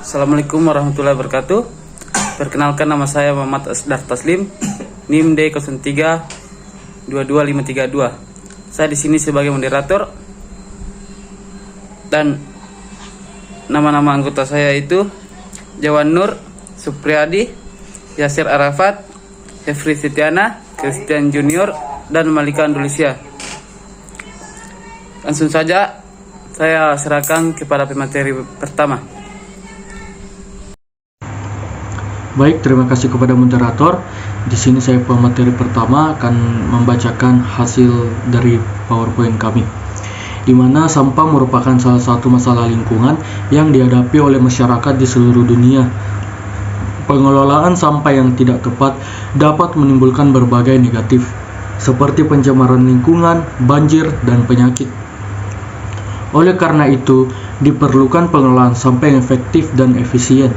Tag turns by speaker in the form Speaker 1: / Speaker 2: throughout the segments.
Speaker 1: Assalamualaikum warahmatullahi wabarakatuh. Perkenalkan, nama saya Muhammad Asdar Taslim, NIM D03 22532. Saya di sini sebagai moderator dan nama-nama anggota saya itu Jawan Nur, Supriyadi, Yasir Arafat, Hefri Sitiana, Christian Junior, dan Malika Andulisya. Langsung saja saya serahkan kepada pemateri pertama.
Speaker 2: Baik, terima kasih kepada moderator. Di sini saya pemateri pertama akan membacakan hasil dari PowerPoint kami, di mana sampah merupakan salah satu masalah lingkungan yang dihadapi oleh masyarakat di seluruh dunia. Pengelolaan sampah yang tidak tepat dapat menimbulkan berbagai negatif, seperti pencemaran lingkungan, banjir, dan penyakit. Oleh karena itu, diperlukan pengelolaan sampah yang efektif dan efisien.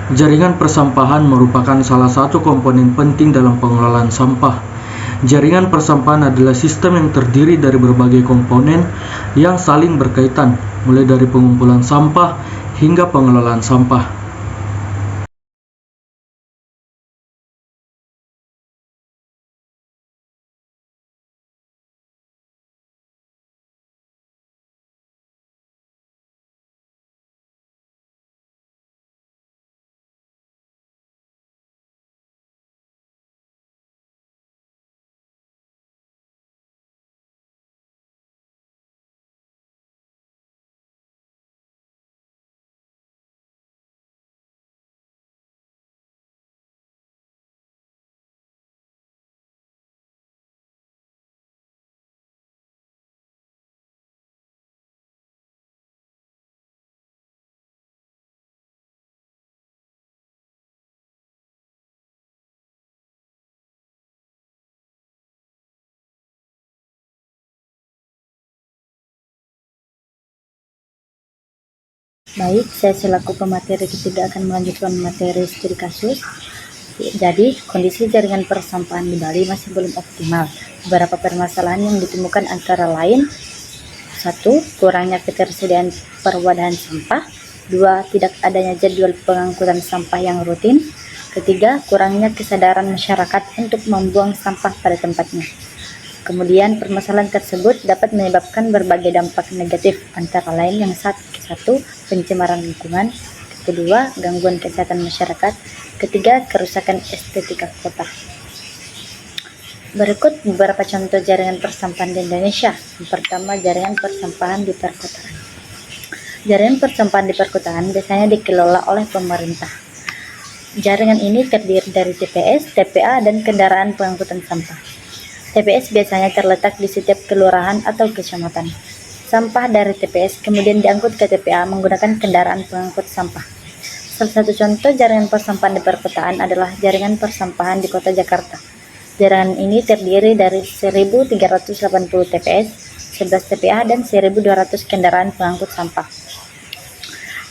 Speaker 2: Jaringan persampahan merupakan salah satu komponen penting dalam pengelolaan sampah. Jaringan persampahan adalah sistem yang terdiri dari berbagai komponen yang saling berkaitan, mulai dari pengumpulan sampah hingga pengelolaan sampah.
Speaker 3: Baik, saya selaku pemateri ketiga akan melanjutkan materi studi kasus. Jadi, kondisi jaringan persampahan di Bali masih belum optimal. Beberapa permasalahan yang ditemukan antara lain: 1. Kurangnya ketersediaan perwadahan sampah. 2. Tidak adanya jadwal pengangkutan sampah yang rutin. Ketiga, kurangnya kesadaran masyarakat untuk membuang sampah pada tempatnya. Kemudian, permasalahan tersebut dapat menyebabkan berbagai dampak negatif, antara lain yang satu, pencemaran lingkungan; kedua, gangguan kesehatan masyarakat; ketiga, kerusakan estetika kota. Berikut beberapa contoh jaringan persampahan di Indonesia. Yang pertama, jaringan persampahan di perkotaan. Jaringan persampahan di perkotaan biasanya dikelola oleh pemerintah. Jaringan ini terdiri dari TPS, TPA, dan kendaraan pengangkutan sampah. TPS biasanya terletak di setiap kelurahan atau kecamatan. Sampah dari TPS kemudian diangkut ke TPA menggunakan kendaraan pengangkut sampah. Salah satu contoh jaringan persampahan di perkotaan adalah jaringan persampahan di Kota Jakarta. Jaringan ini terdiri dari 1.380 TPS, 11 TPA, dan 1.200 kendaraan pengangkut sampah.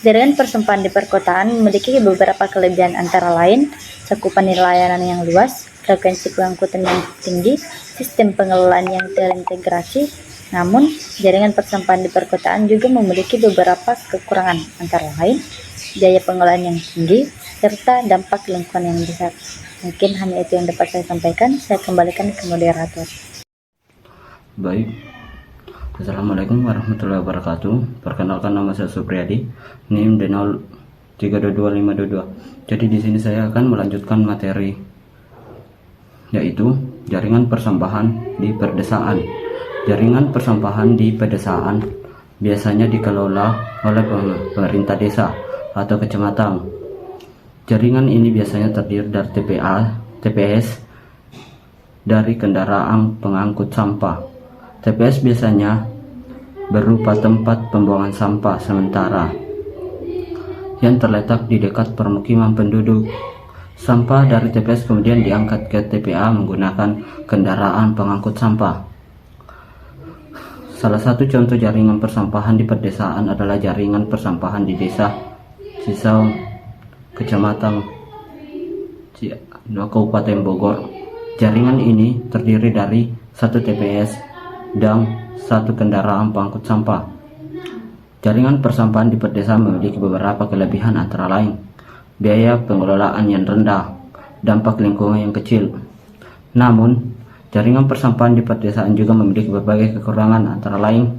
Speaker 3: Jaringan persampahan di perkotaan memiliki beberapa kelebihan, antara lain cakupan layanan yang luas, frekuensi pengangkutan yang tinggi, sistem pengelolaan yang terintegrasi. Namun, jaringan persampahan di perkotaan juga memiliki beberapa kekurangan, antara lain biaya pengelolaan yang tinggi serta dampak lingkungan yang besar. Mungkin hanya itu yang dapat saya sampaikan. Saya kembalikan ke moderator.
Speaker 4: Baik, Assalamualaikum warahmatullahi wabarakatuh. Perkenalkan, nama saya Supriyadi, NIM D032222. Jadi di sini saya akan melanjutkan materi, yaitu jaringan persampahan di pedesaan. Jaringan persampahan di pedesaan biasanya dikelola oleh pemerintah desa atau kecamatan. Jaringan ini biasanya terdiri dari TPA, TPS, dari kendaraan pengangkut sampah. TPS biasanya berupa tempat pembuangan sampah sementara yang terletak di dekat permukiman penduduk. Sampah dari TPS kemudian diangkat ke TPA menggunakan kendaraan pengangkut sampah. Salah satu contoh jaringan persampahan di pedesaan adalah jaringan persampahan di Desa Cisau, Kecamatan Kabupaten Bogor. Jaringan ini terdiri dari 1 TPS dan 1 kendaraan pengangkut sampah. Jaringan persampahan di perdesaan memiliki beberapa kelebihan antara lain biaya pengelolaan yang rendah, dampak lingkungan yang kecil. Namun, jaringan persampahan di perdesaan juga memiliki berbagai kekurangan antara lain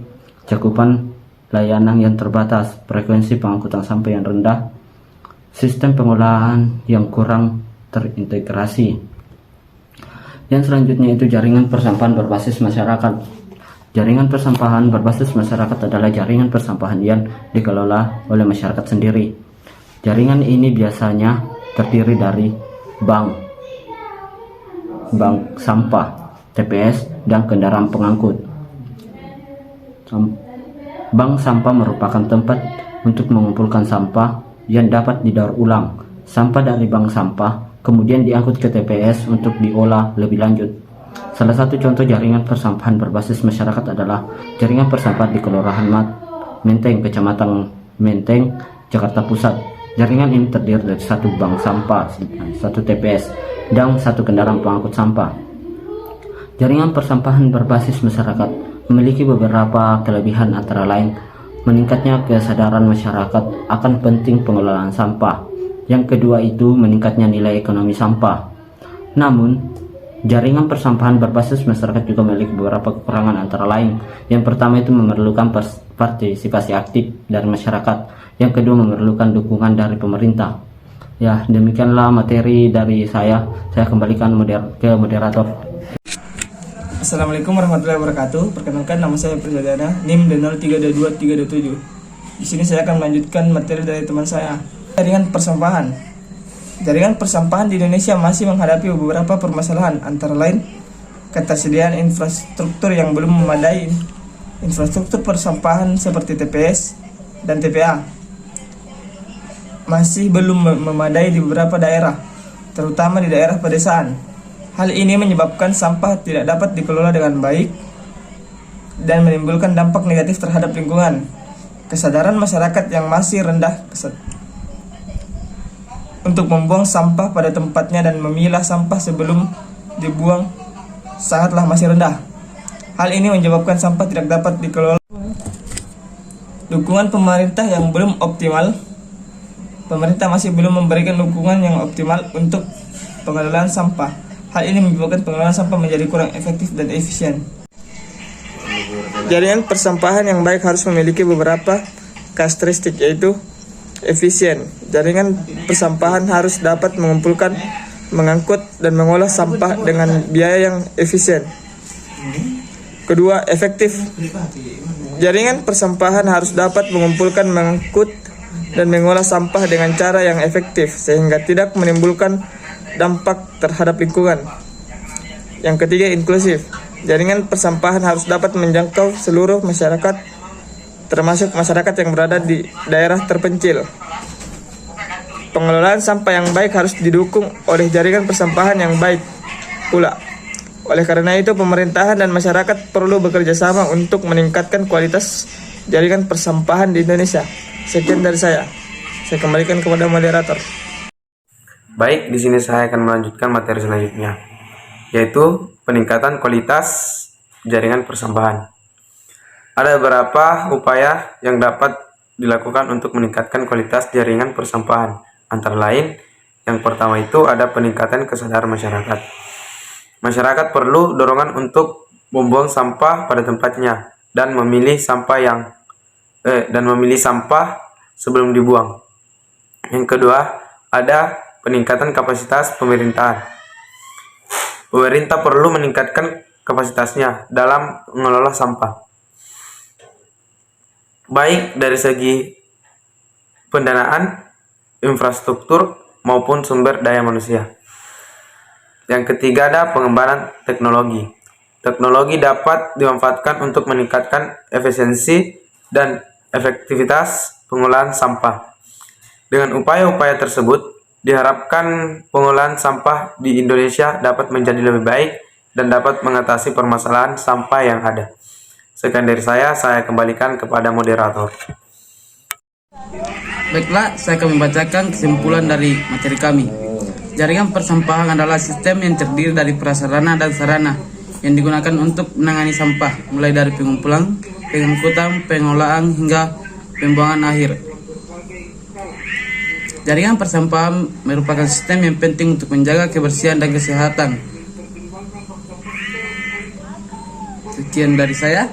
Speaker 4: cakupan layanan yang terbatas, frekuensi pengangkutan sampah yang rendah, sistem pengolahan yang kurang terintegrasi. Yang selanjutnya itu jaringan persampahan berbasis masyarakat. Jaringan persampahan berbasis masyarakat adalah jaringan persampahan yang dikelola oleh masyarakat sendiri. Jaringan ini biasanya terdiri dari bank sampah, TPS, dan kendaraan pengangkut. Bank sampah merupakan tempat untuk mengumpulkan sampah yang dapat didaur ulang. Sampah dari bank sampah kemudian diangkut ke TPS untuk diolah lebih lanjut. Salah satu contoh jaringan persampahan berbasis masyarakat adalah jaringan persampahan di Kelurahan Menteng, Kecamatan Menteng, Jakarta Pusat. Jaringan ini terdiri dari satu bank sampah, satu TPS, dan satu kendaraan pengangkut sampah. Jaringan persampahan berbasis masyarakat memiliki beberapa kelebihan antara lain meningkatnya kesadaran masyarakat akan penting pengelolaan sampah. Yang kedua itu meningkatnya nilai ekonomi sampah. Namun, jaringan persampahan berbasis masyarakat juga memiliki beberapa kekurangan antara lain. Yang pertama itu memerlukan partisipasi aktif dari masyarakat. Yang kedua memerlukan dukungan dari pemerintah. Ya, demikianlah materi dari saya. Saya kembalikan ke moderator.
Speaker 5: Assalamualaikum warahmatullahi wabarakatuh. Perkenalkan, nama saya Prisadiana, NIM D03222327. Di sini saya akan melanjutkan materi dari teman saya. Jaringan persampahan. Jaringan persampahan di Indonesia masih menghadapi beberapa permasalahan, antara lain ketersediaan infrastruktur yang belum memadai. Infrastruktur persampahan seperti TPS dan TPA masih belum memadai di beberapa daerah, terutama di daerah pedesaan. Hal ini menyebabkan sampah tidak dapat dikelola dengan baik dan menimbulkan dampak negatif terhadap lingkungan. Kesadaran masyarakat yang masih rendah untuk membuang sampah pada tempatnya dan memilah sampah sebelum dibuang sangatlah masih rendah. Hal ini menyebabkan sampah tidak dapat dikelola. Dukungan pemerintah yang belum optimal. Pemerintah masih belum memberikan dukungan yang optimal untuk pengelolaan sampah. Hal ini menyebabkan pengelolaan sampah menjadi kurang efektif dan efisien. Jaringan persampahan yang baik harus memiliki beberapa karakteristik, yaitu efisien. Jaringan persampahan harus dapat mengumpulkan, mengangkut, dan mengolah sampah dengan biaya yang efisien. Kedua, efektif. Jaringan persampahan harus dapat mengumpulkan, mengangkut, dan mengolah sampah dengan cara yang efektif sehingga tidak menimbulkan dampak terhadap lingkungan. Yang ketiga, inklusif. Jaringan persampahan harus dapat menjangkau seluruh masyarakat, termasuk masyarakat yang berada di daerah terpencil. Pengelolaan sampah yang baik harus didukung oleh jaringan persampahan yang baik pula. Oleh karena itu, pemerintahan dan masyarakat perlu bekerja sama untuk meningkatkan kualitas jaringan persampahan di Indonesia. Sekian dari saya. Saya kembalikan kepada moderator.
Speaker 6: Baik, di sini saya akan melanjutkan materi selanjutnya, yaitu peningkatan kualitas jaringan persampahan. Ada beberapa upaya yang dapat dilakukan untuk meningkatkan kualitas jaringan persampahan. Antara lain, yang pertama itu ada peningkatan kesadaran masyarakat. Masyarakat perlu dorongan untuk membuang sampah pada tempatnya dan memilih sampah sebelum dibuang. Yang kedua, ada peningkatan kapasitas pemerintahan. Pemerintah perlu meningkatkan kapasitasnya dalam mengelola sampah, baik dari segi pendanaan, infrastruktur, maupun sumber daya manusia. Yang ketiga, ada pengembangan teknologi. Teknologi dapat dimanfaatkan untuk meningkatkan efisiensi dan efektivitas pengolahan sampah. Dengan upaya-upaya tersebut, diharapkan pengolahan sampah di Indonesia dapat menjadi lebih baik dan dapat mengatasi permasalahan sampah yang ada. Sekian dari saya kembalikan kepada moderator.
Speaker 1: Baiklah, saya akan membacakan kesimpulan dari materi kami. Jaringan persampahan adalah sistem yang terdiri dari prasarana dan sarana yang digunakan untuk menangani sampah, mulai dari pengumpulan, pengangkutan, pengolahan, hingga pembuangan akhir. Jaringan persampahan merupakan sistem yang penting untuk menjaga kebersihan dan kesehatan. Sekian dari saya.